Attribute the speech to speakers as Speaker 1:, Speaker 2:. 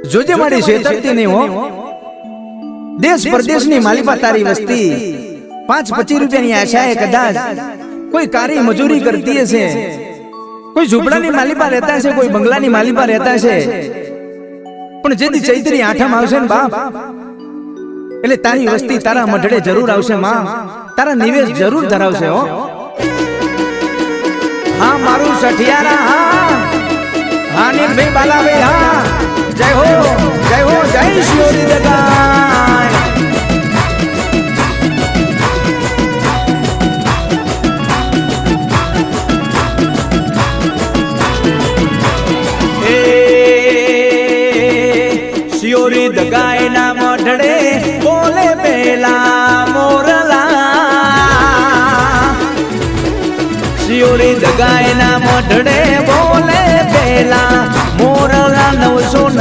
Speaker 1: જોજે મારી છેતરતી નહીં હો. દેશ પરદેશની માલિપા તારી વસ્તી 5-25 રૂપિયાની આશાએ કદાચ કોઈ કારી મજૂરી કરતી હશે, કોઈ ઝૂંપડાની માલિપા રહેતા હશે, કોઈ બંગલાની માલિપા રહેતા હશે, પણ જેથી ચૈત્રી આઠમ આવશે ને બાપ એટલે તારી વસ્તી તારા મઢડે જરૂર આવશે માં, તારા નિવેશ જરૂર ધરાવશે હો. હા મારું સઠિયારા હા નીલભાઈ બાલાભાઈ હા. જય હો જય શિવરી દગાય. શિયોરી દગાય ના મઢડે બોલે પેલા મોરલા, શિયોરી દગાય ના મઢડે બોલે પેલા મોરલા 900